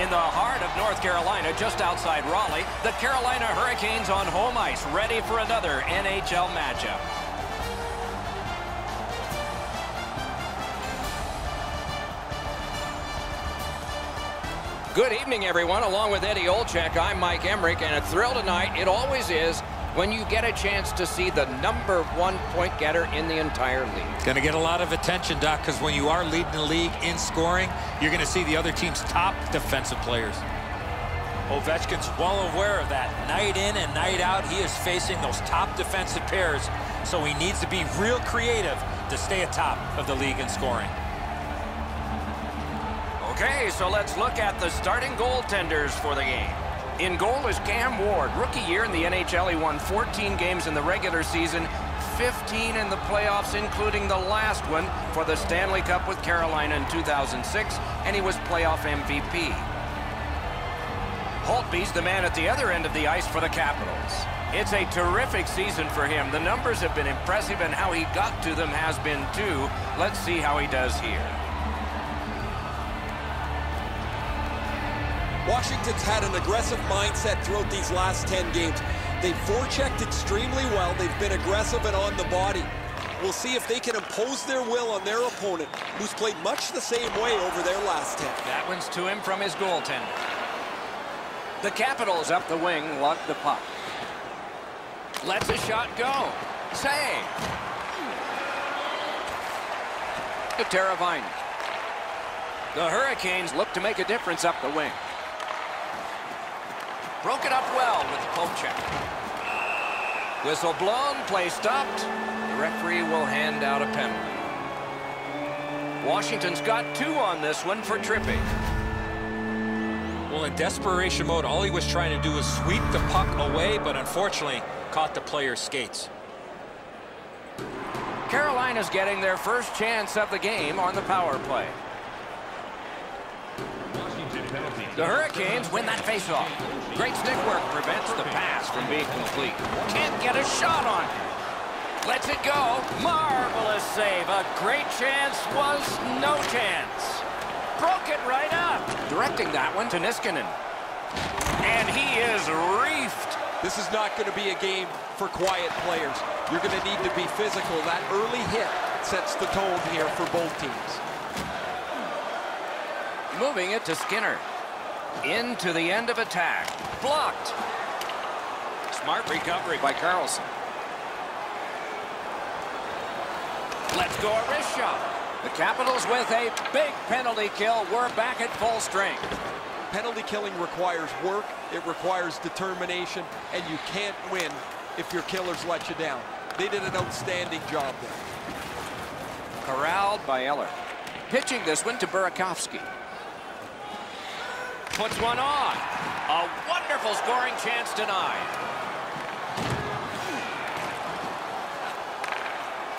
In the heart of North Carolina, just outside Raleigh, the Carolina Hurricanes on home ice, ready for another NHL matchup. Good evening, everyone. Along with Eddie Olczyk, I'm Mike Emmerich, and a thrill tonight, it always is, when you get a chance to see the #1 point getter in the entire league. Going to get a lot of attention, Doc, because when you are leading the league in scoring, you're going to see the other team's top defensive players. Ovechkin's well aware of that. Night in and night out, he is facing those top defensive pairs, so he needs to be real creative to stay atop of the league in scoring. Okay, so let's look at the starting goaltenders for the game. In goal is Cam Ward. Rookie year in the NHL, he won 14 games in the regular season, 15 in the playoffs, including the last one for the Stanley Cup with Carolina in 2006, and he was playoff MVP. Holtby's the man at the other end of the ice for the Capitals. It's a terrific season for him. The numbers have been impressive, and how he got to them has been too. Let's see how he does here. Washington's had an aggressive mindset throughout these last 10 games. They've forechecked extremely well. They've been aggressive and on the body. We'll see if they can impose their will on their opponent, who's played much the same way over their last 10. That one's to him from his goaltender. The Capitals up the wing, luck the puck. Lets a shot go. Save. To Teravainen. The Hurricanes look to make a difference up the wing. Broke it up well with poke check. Whistle blown, play stopped. The referee will hand out a penalty. Washington's got 2 on this one for tripping. Well, in desperation mode, all he was trying to do was sweep the puck away, but unfortunately caught the player's skates. Carolina's getting their first chance of the game on the power play. The Hurricanes win that faceoff. Great stick work prevents the pass from being complete. Can't get a shot on it. Lets it go. Marvelous save. A great chance was no chance. Broke it right up. Directing that one to Niskanen. And he is reefed. This is not going to be a game for quiet players. You're going to need to be physical. That early hit sets the tone here for both teams. Moving it to Skinner. Into the end of attack. Blocked. Smart recovery by Carlson. Let's go a wrist shot. The Capitals with a big penalty kill. We're back at full strength. Penalty killing requires work. It requires determination. And you can't win if your killers let you down. They did an outstanding job there. Corralled by Eller. Pitching this one to Burakovsky. Puts one on. A wonderful scoring chance denied.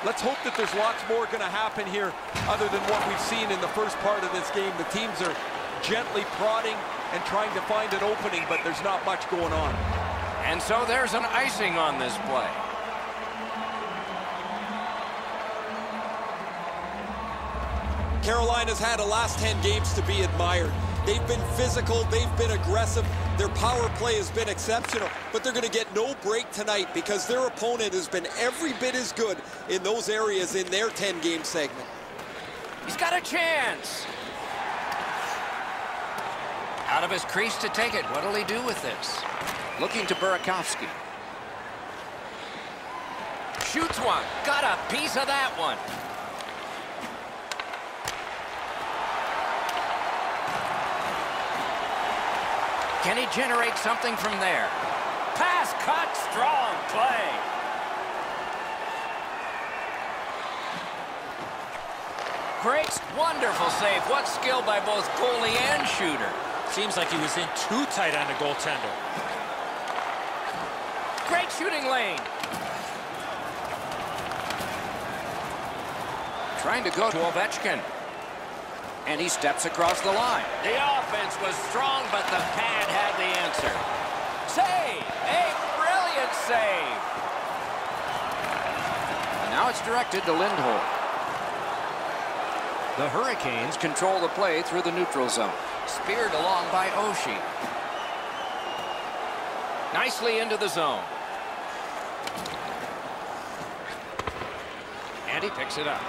Let's hope that there's lots more going to happen here other than what we've seen in the first part of this game. The teams are gently prodding and trying to find an opening, but there's not much going on. And so there's an icing on this play. Carolina's had the last 10 games to be admired. They've been physical, they've been aggressive, their power play has been exceptional, but they're going to get no break tonight because their opponent has been every bit as good in those areas in their 10-game segment. He's got a chance. Out of his crease to take it. What'll he do with this? Looking to Burakovsky. Shoots one. Got a piece of that one. Can he generate something from there? Pass cut, strong play. Great, wonderful save. What skill by both goalie and shooter. Seems like he was in too tight on the goaltender. Great shooting lane. Trying to go to Ovechkin. And he steps across the line. The offense was strong, but the pad had the answer. Save! A brilliant save! And now it's directed to Lindholm. The Hurricanes control the play through the neutral zone. Speared along by Oshie. Nicely into the zone. And he picks it up.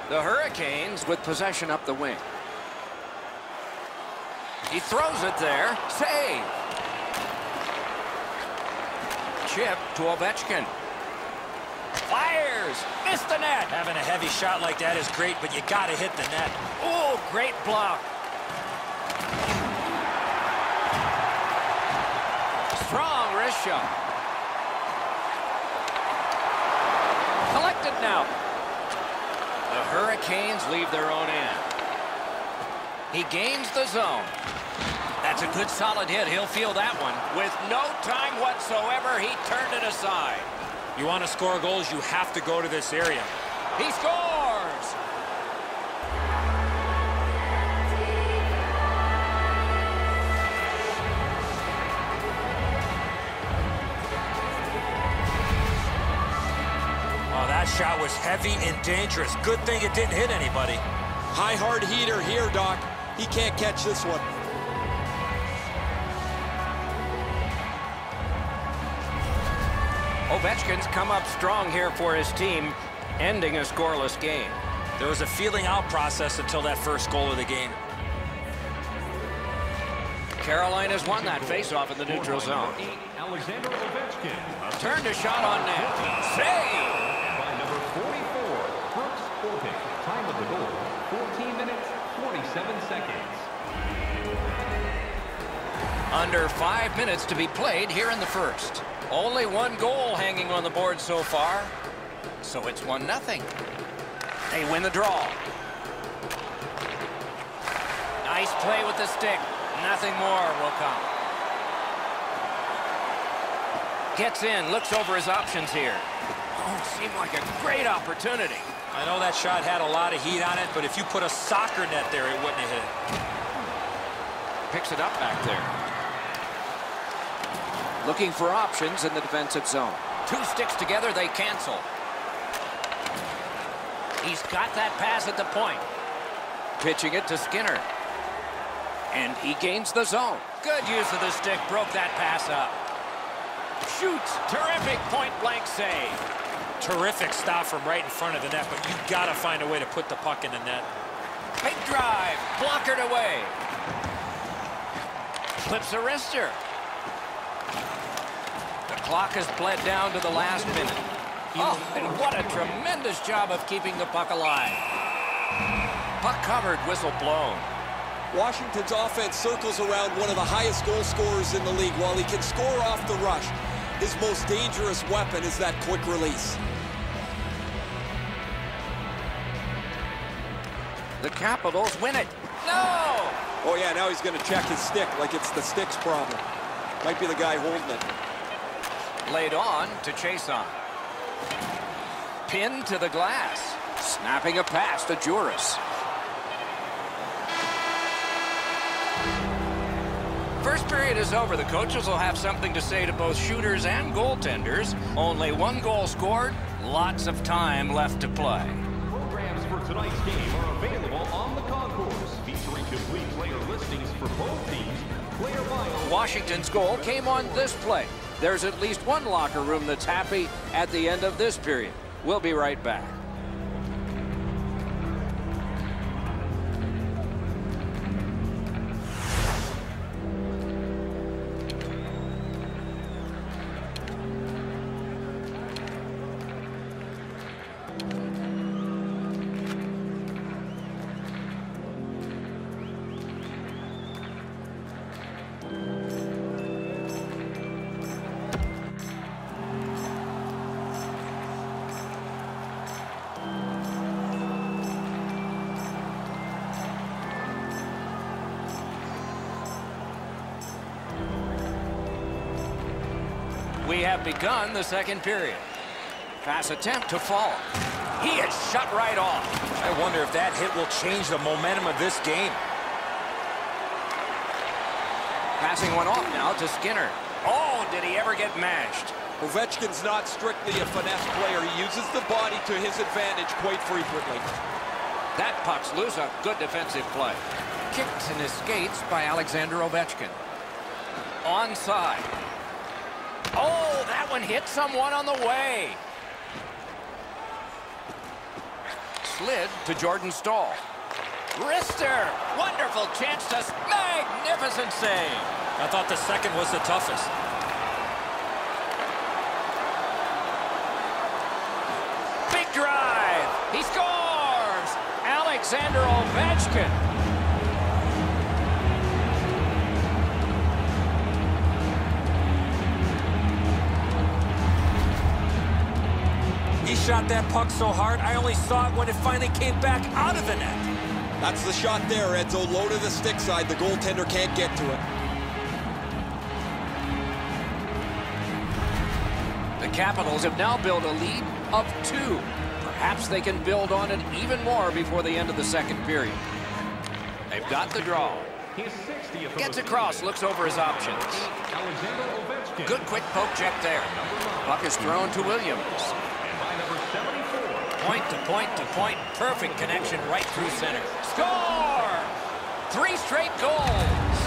The Hurricanes with possession up the wing. He throws it there. Save. Chip to Ovechkin. Fires. Missed the net. Having a heavy shot like that is great, but you got to hit the net. Oh, great block. Strong wrist shot. Collected now. The Hurricanes leave their own end. He gains the zone. That's a good solid hit. He'll feel that one. With no time whatsoever, he turned it aside. You want to score goals, you have to go to this area. He scores! Oh, that shot was heavy and dangerous. Good thing it didn't hit anybody. High hard heater here, Doc. He can't catch this one. Ovechkin's come up strong here for his team, ending a scoreless game. There was a feeling out process until that first goal of the game. Carolina's won that faceoff in the neutral zone. Turned a shot on net. Save! By number 44, Brooks Orpik. Time of the goal, 14 minutes, 47 seconds. Under 5 minutes to be played here in the first. Only one goal hanging on the board so far, so it's 1-0. They win the draw. Nice play with the stick. Nothing more will come. Gets in, looks over his options here. Oh, seemed like a great opportunity. I know that shot had a lot of heat on it, but if you put a soccer net there, it wouldn't have hit it. Picks it up back there. Looking for options in the defensive zone. Two sticks together, they cancel. He's got that pass at the point. Pitching it to Skinner. And he gains the zone. Good use of the stick, broke that pass up. Shoots, terrific point-blank save. Terrific stop from right in front of the net, but you got to find a way to put the puck in the net. Big drive, blockered away. Clips a wrister. The clock has bled down to the last minute. Oh, and what a tremendous job of keeping the puck alive. Puck covered, whistle blown. Washington's offense circles around one of the highest goal scorers in the league. While he can score off the rush, his most dangerous weapon is that quick release. The Capitals win it. No! Oh yeah, now he's going to check his stick like it's the stick's problem. Might be the guy holding it. Laid on to chase on. Pinned to the glass. Snapping a pass to Juris. First period is over. The coaches will have something to say to both shooters and goaltenders. Only one goal scored. Lots of time left to play. Programs for tonight's game are available on the concourse, featuring complete player listings for both teams. Player bio. Washington's goal came on this play. There's at least one locker room that's happy at the end of this period. We'll be right back. We have begun the second period. Pass attempt to Fall. He is shut right off. I wonder if that hit will change the momentum of this game. Passing one off now to Skinner. Oh, did he ever get mashed? Ovechkin's not strictly a finesse player. He uses the body to his advantage quite frequently. That puck's loose. A good defensive play. Kicked in his skates by Alexander Ovechkin. Onside. Oh, that one hit someone on the way. Slid to Jordan Staal. Wrister. Wonderful chance to... Magnificent save. I thought the second was the toughest. Big drive. He scores. Alexander Ovechkin. He shot that puck so hard, I only saw it when it finally came back out of the net. That's the shot there, Edzo. Low to the stick side. The goaltender can't get to it. The Capitals have now built a lead of 2. Perhaps they can build on it even more before the end of the second period. They've got the draw. Gets across, looks over his options. Good quick poke check there. Puck is thrown to Williams. Point to point to point. Perfect connection right through center. Score! 3 straight goals.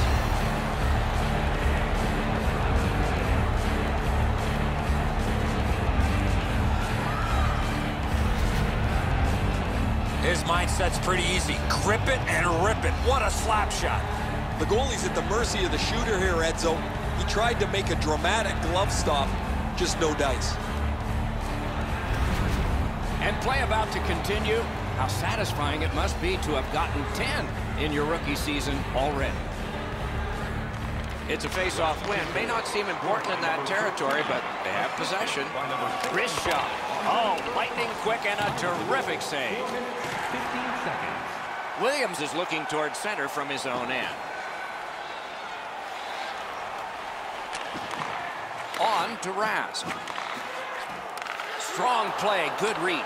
His mindset's pretty easy. Grip it and rip it. What a slap shot. The goalie's at the mercy of the shooter here, Edzo. He tried to make a dramatic glove stop. Just no dice. And play about to continue. How satisfying it must be to have gotten 10 in your rookie season already. It's a face-off win. May not seem important in that territory, but they have possession. Wrist shot. Oh, lightning quick and a terrific save. 15 seconds. Williams is looking toward center from his own end. On to Rask. Strong play, good reach.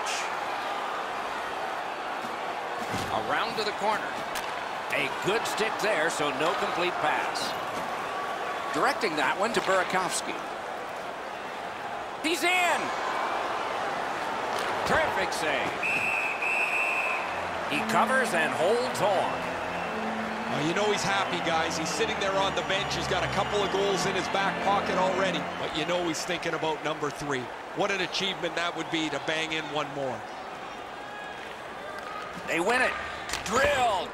Around to the corner. A good stick there, so no complete pass. Directing that one to Burakovsky. He's in! Terrific save. He covers and holds on. You know he's happy, guys. He's sitting there on the bench. He's got a couple of goals in his back pocket already. But you know he's thinking about number 3. What an achievement that would be to bang in one more. They win it. Drilled.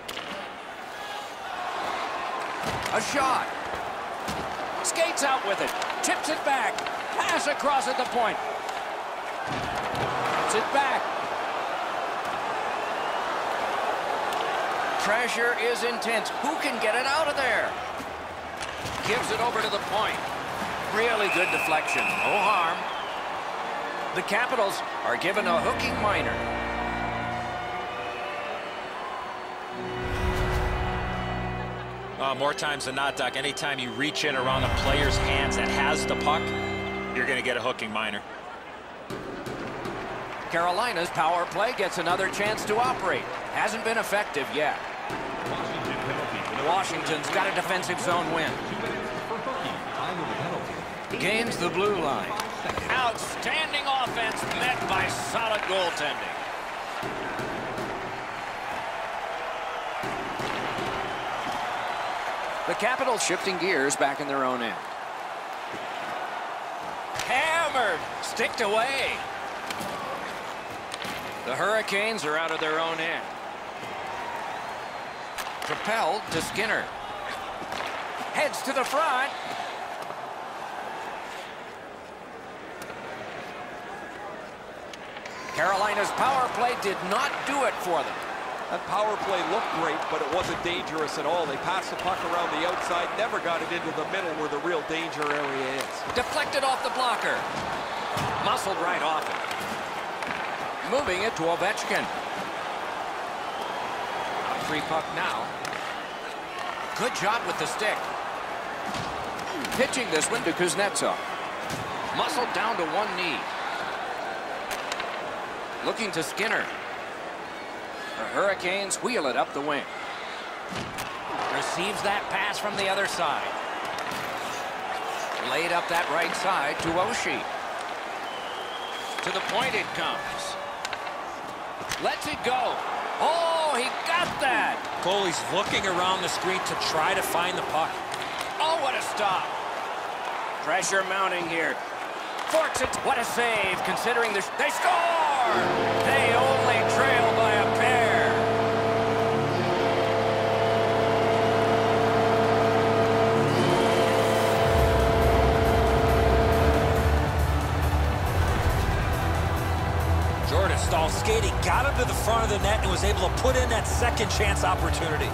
A shot. Skates out with it. Tips it back. Pass across at the point. Puts it back. Pressure is intense. Who can get it out of there? Gives it over to the point. Really good deflection. No harm. The Capitals are given a hooking minor. More times than not, Doc, anytime you reach in around a player's hands that has the puck, you're going to get a hooking minor. Carolina's power play gets another chance to operate. Hasn't been effective yet. Washington's got a defensive zone win. Gains the blue line. Outstanding offense met by solid goaltending. The Capitals shifting gears back in their own end. Hammered, sticked away. The Hurricanes are out of their own end. Propelled to Skinner. Heads to the front. Carolina's power play did not do it for them. That power play looked great, but it wasn't dangerous at all. They passed the puck around the outside, never got it into the middle where the real danger area is. Deflected off the blocker. Muscled right off it. Moving it to Ovechkin. Free puck now. Good job with the stick. Pitching this one to Kuznetsov. Muscled down to one knee. Looking to Skinner. The Hurricanes wheel it up the wing. Receives that pass from the other side. Laid up that right side to Oshie. To the point it comes. Lets it go. Oh, Oh, he got that. Goalie's looking around the screen to try to find the puck. Oh, what a stop. Pressure mounting here. Forks it. What a save, considering they score! They only trail by a pair. Jordan Stahl skating, got him to the front of the net and was able to put in that second chance opportunity.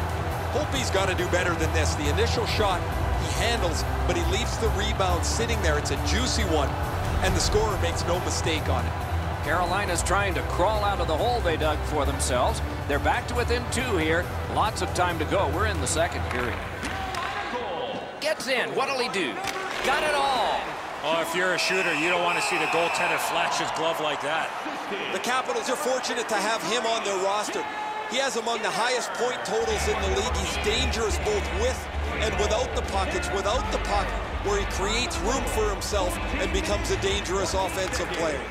Hope he's got to do better than this. The initial shot he handles, but he leaves the rebound sitting there. It's a juicy one, and the scorer makes no mistake on it. Carolina's trying to crawl out of the hole they dug for themselves. They're back to within 2 here. Lots of time to go. We're in the second period. Gets in. What'll he do? Got it all. Oh, if you're a shooter, you don't want to see the goaltender flash his glove like that. The Capitals are fortunate to have him on their roster. He has among the highest point totals in the league. He's dangerous both with and without the puck. It's without the puck where he creates room for himself and becomes a dangerous offensive player.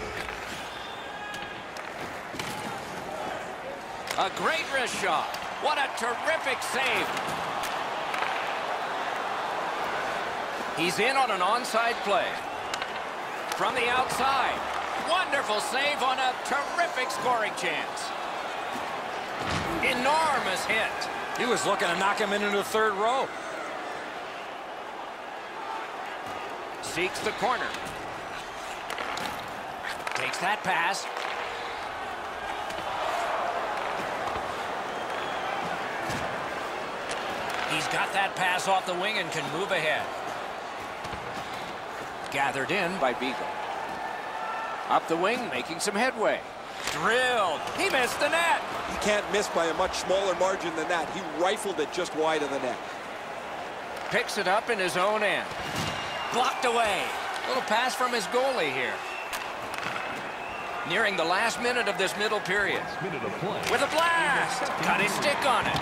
A great wrist shot. What a terrific save. He's in on an onside play. From the outside. Wonderful save on a terrific scoring chance. Enormous hit. He was looking to knock him into the third row. Seeks the corner. Takes that pass. He's got that pass off the wing and can move ahead. Gathered in by Beagle. Up the wing, making some headway. Drilled. He missed the net. He can't miss by a much smaller margin than that. He rifled it just wide of the net. Picks it up in his own end. Blocked away. Little pass from his goalie here. Nearing the last minute of this middle period. With a blast. Got his stick on it.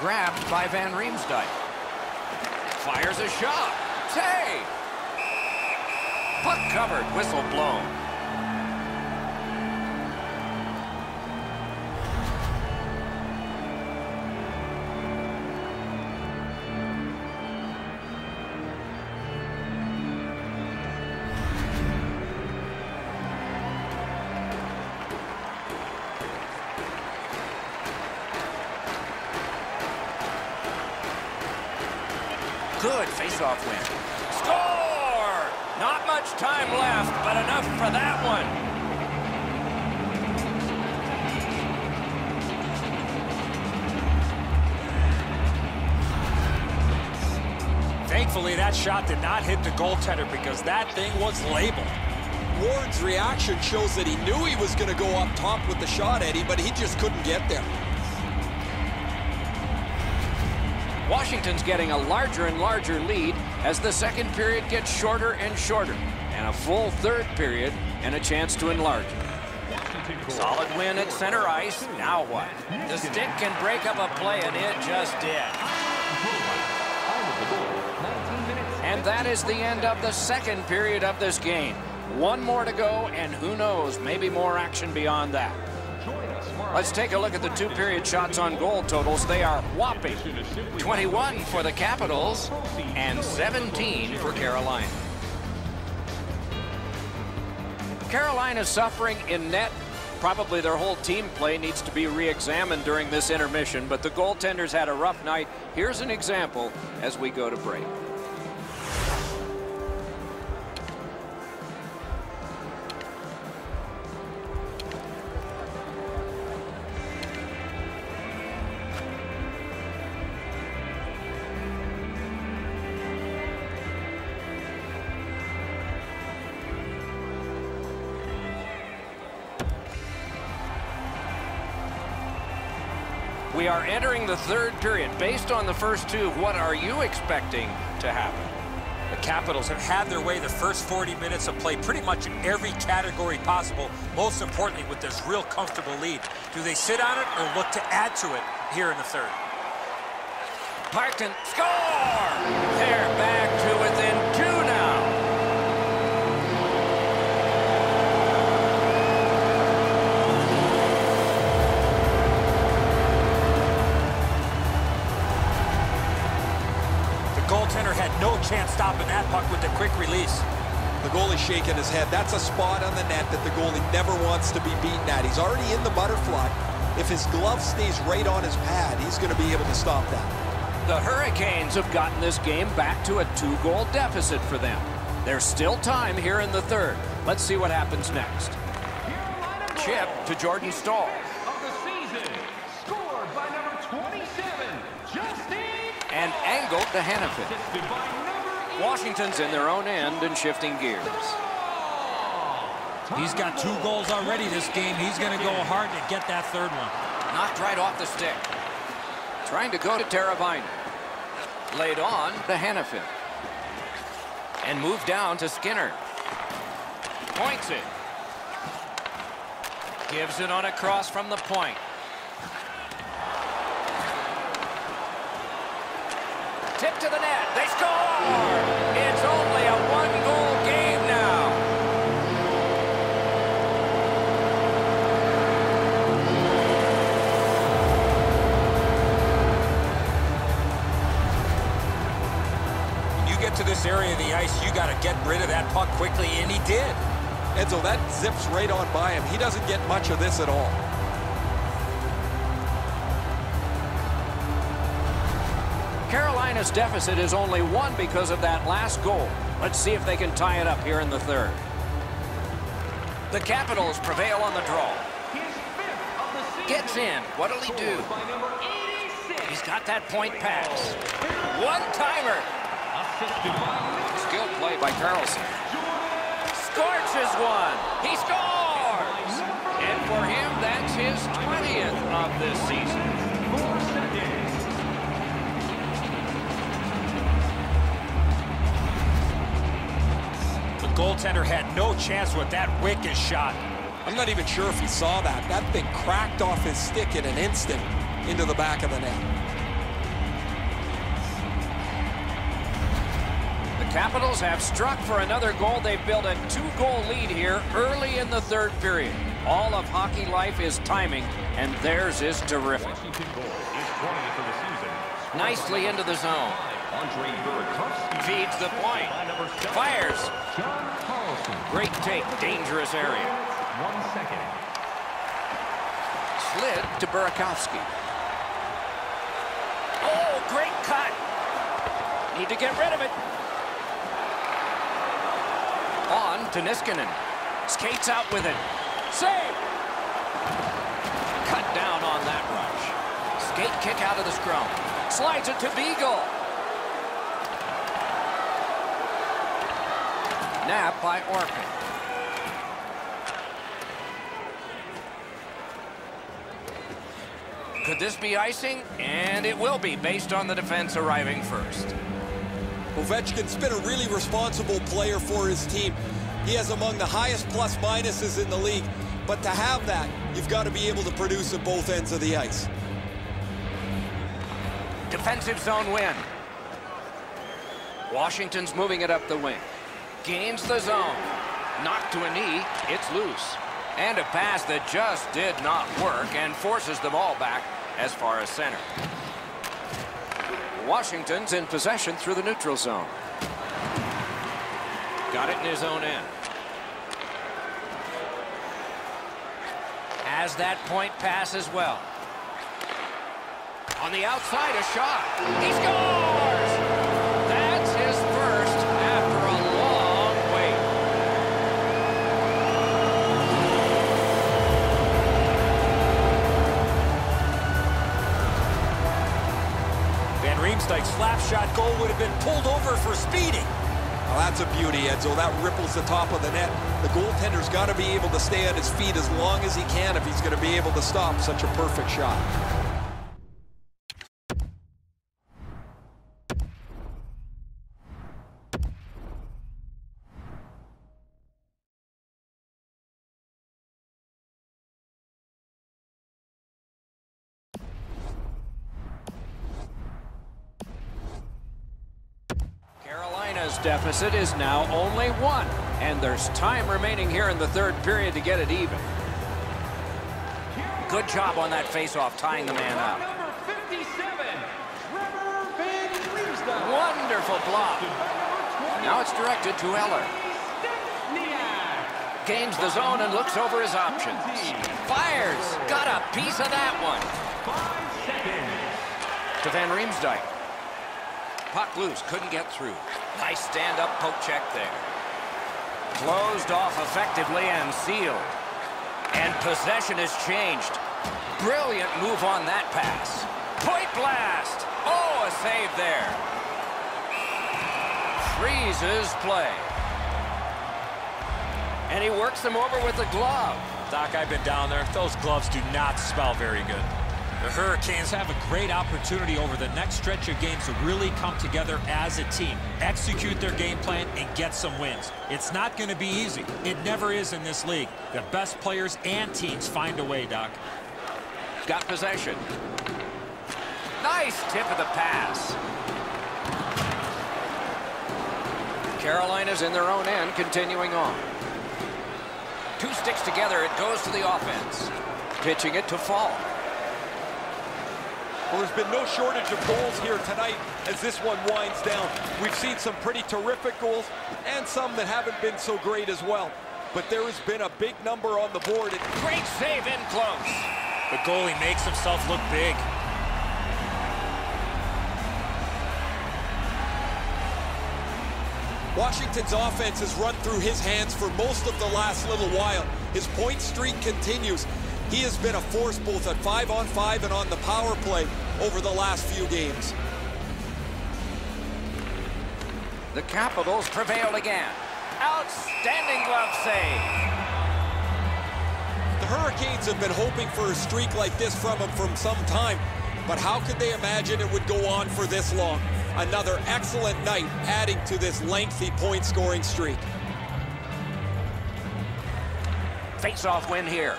Grabbed by Van Riemsdyk. Fires a shot. Save. Puck covered. Whistle blown. Good face-off win. Score! Not much time left, but enough for that one. Thankfully, that shot did not hit the goaltender because that thing was labeled. Ward's reaction shows that he knew he was going to go up top with the shot, Eddie, but he just couldn't get there. Washington's getting a larger and larger lead as the second period gets shorter and shorter, and a full third period and a chance to enlarge it. Solid win at center ice. Now what? The stick can break up a play, and it just did. And that is the end of the second period of this game. One more to go, and who knows, maybe more action beyond that. Let's take a look at the two-period shots on goal totals. They are whopping 21 for the Capitals and 17 for Carolina. Carolina suffering in net. Probably their whole team play needs to be re-examined during this intermission, but the goaltenders had a rough night. Here's an example as we go to break. We are entering the third period. Based on the first two, what are you expecting to happen? The Capitals have had their way the first 40 minutes of play pretty much in every category possible, most importantly with this real comfortable lead. Do they sit on it or look to add to it here in the third? Parkton, score! They're back to within 2 now. no chance stopping that puck with the quick release. The goalie's shaking his head. That's a spot on the net that the goalie never wants to be beaten at. He's already in the butterfly. If his glove stays right on his pad, he's going to be able to stop that. The Hurricanes have gotten this game back to a 2-goal deficit for them. There's still time here in the third. Let's see what happens next. Chip to Jordan Staal. Of the season, scored by number 27, Justin. And angled to Hannafin. Assisted by number 8. Washington's in their own end and shifting gears. He's got 2 goals already this game. He's going to go hard to get that third one. Knocked right off the stick. Trying to go to Teravainen. Laid on to Hannafin. And moved down to Skinner. Points it. Gives it on a cross from the point. Tip to the net. They score! It's only a 1-goal game now. When you get to this area of the ice, you got to get rid of that puck quickly, and he did. Edzo, that zips right on by him. He doesn't get much of this at all. Carolina's deficit is only 1 because of that last goal. Let's see if they can tie it up here in the third. The Capitals prevail on the draw. His 5th of the season. Gets in. What'll he do? Scored by number 86. He's got that point pass. One-timer. Assisted by number Skilled play by Carlson. Scorches one. He scores! And for him, that's his 20th of this season. 4 seconds. The goaltender had no chance with that wicked shot. I'm not even sure if he saw that. That thing cracked off his stick in an instant into the back of the net. The Capitals have struck for another goal. They've built a 2-goal lead here early in the third period. All of hockey life is timing, and theirs is terrific. Washington goal is 20th of the season. Nicely into the zone. Andre Burakovsky. Feeds the point. By number 7, Fires. John Carlson. Great take. Dangerous area. 1 second. Slid to Burakovsky. Oh, great cut. Need to get rid of it. On to Niskanen. Skates out with it. Save! Cut down on that rush. Skate kick out of the scrum. Slides it to Beagle. Nap by Orpik. Could this be icing? And it will be, based on the defense arriving first. Ovechkin's been a really responsible player for his team. He has among the highest plus-minuses in the league. But to have that, you've got to be able to produce at both ends of the ice. Defensive zone win. Washington's moving it up the wing. Gains the zone. Knocked to a knee. It's loose. And a pass that just did not work and forces the ball back as far as center. Washington's in possession through the neutral zone. Got it in his own end. Has that point pass as well. On the outside, a shot. He scores! That's his first after a long wait. Van Riemsdyk's slap shot goal would have been pulled over for speeding. Well, that's a beauty, Edzo. That ripples the top of the net. The goaltender's got to be able to stay on his feet as long as he can if he's going to be able to stop such a perfect shot. Carolina's deficit is now only 1, and there's time remaining here in the third period to get it even. Good job on that faceoff, tying the man up. Number 57, Trevor Van Riemsdyk. Wonderful block. Now it's directed to Eller. Gains the zone and looks over his options. Fires. Got a piece of that one. 5 seconds. To Van Riemsdyk. Puck loose. Couldn't get through. Nice stand-up poke check there. Closed off effectively and sealed. And possession has changed. Brilliant move on that pass. Point blast. Oh, a save there. Freezes play. And he works them over with the glove. Doc, I've been down there. Those gloves do not smell very good. The Hurricanes have a great opportunity over the next stretch of games to really come together as a team, execute their game plan, and get some wins. It's not going to be easy. It never is in this league. The best players and teams find a way, Doc. Got possession. Nice tip of the pass. Carolina's in their own end, continuing on. Two sticks together, it goes to the offense. Pitching it to Fall. Well, there's been no shortage of goals here tonight as this one winds down. We've seen some pretty terrific goals and some that haven't been so great as well. But there has been a big number on the board. Great save in close. The goalie makes himself look big. Washington's offense has run through his hands for most of the last little while. His point streak continues. He has been a force both at 5-on-5 and on the power play over the last few games. The Capitals prevailed again. Outstanding glove save. The Hurricanes have been hoping for a streak like this from him for some time, but how could they imagine it would go on for this long? Another excellent night adding to this lengthy point-scoring streak. Face-off win here.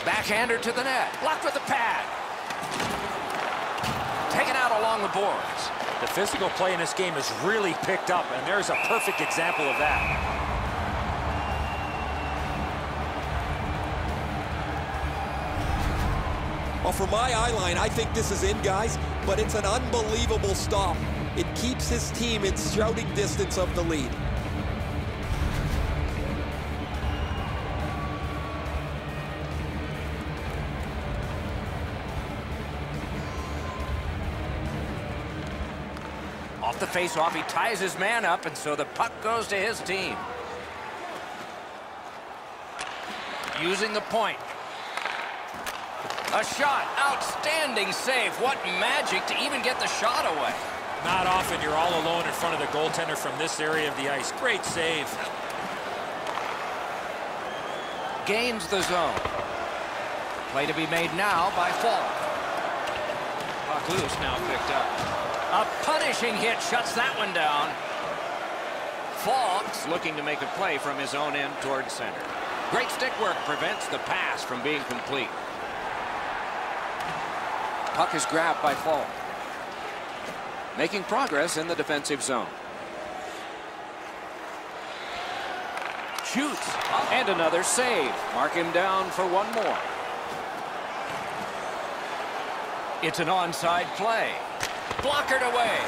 Backhander to the net. Blocked with the pad. Taken out along the boards. The physical play in this game has really picked up, and there's a perfect example of that. Well, for my eye line, I think this is in, guys, but it's an unbelievable stop. It keeps his team in shouting distance of the lead. Off the face-off, he ties his man up, and so the puck goes to his team. Using the point. A shot. Outstanding save. What magic to even get the shot away. Not often you're all alone in front of the goaltender from this area of the ice. Great save. Gains the zone. Play to be made now by Fall. Puck loose, now picked up. A punishing hit shuts that one down. Falk's looking to make a play from his own end toward center. Great stick work prevents the pass from being complete. Puck is grabbed by Falk. Making progress in the defensive zone. Shoots. And another save. Mark him down for one more. It's an onside play. Blockered away.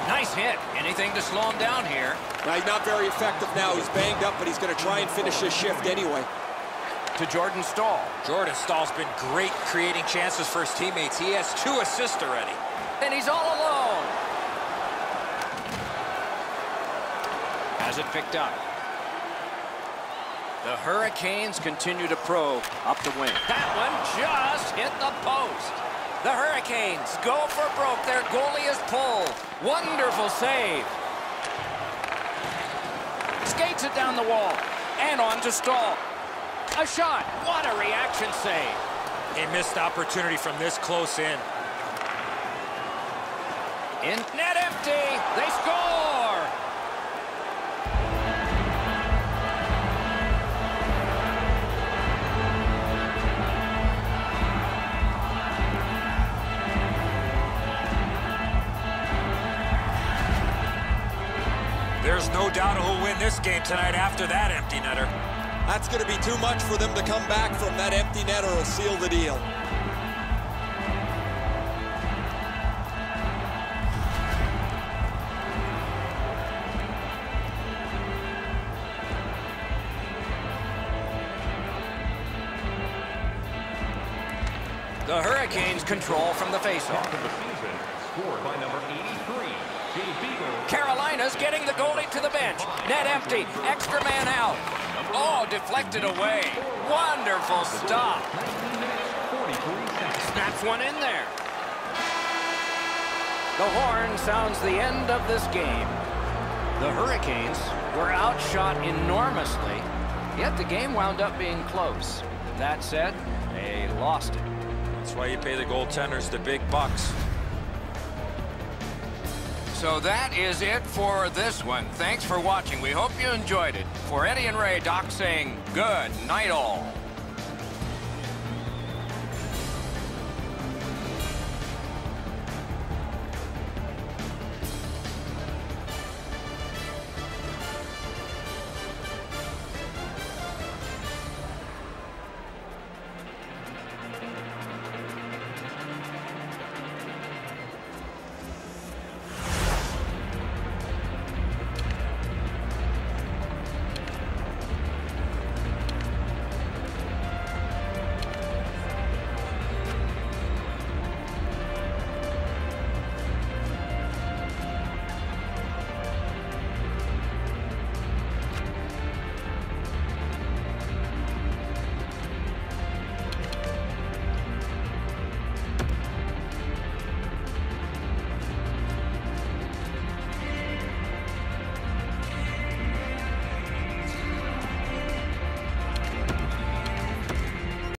Nice hit. Anything to slow him down here. Now, he's not very effective now. He's banged up, but he's going to try and finish his shift anyway. To Jordan Staal. Jordan Staal's been great creating chances for his teammates. He has 2 assists already. And he's all alone. Has it picked up. The Hurricanes continue to probe up the wing. That one just hit the post. The Hurricanes go for broke. Their goalie is pulled. Wonderful save. Skates it down the wall. And on to Staal. A shot. What a reaction save. A missed opportunity from this close in. In net empty. They score. There's no doubt who'll win this game tonight after that empty netter. That's going to be too much for them to come back from. That empty netter will seal the deal. The Hurricanes control from the faceoff. Of the season, scored by number 83, Jay Beagle. Carolina's getting the goalie to the bench. Net empty. Extra man out. Oh, deflected away. Wonderful stop. 43 seconds. Snaps one in there. The horn sounds the end of this game. The Hurricanes were outshot enormously, yet the game wound up being close. That said, they lost it. That's why you pay the goaltenders the big bucks. So that is it for this one. Thanks for watching. We hope you enjoyed it. For Eddie and Ray, Doc saying good night all.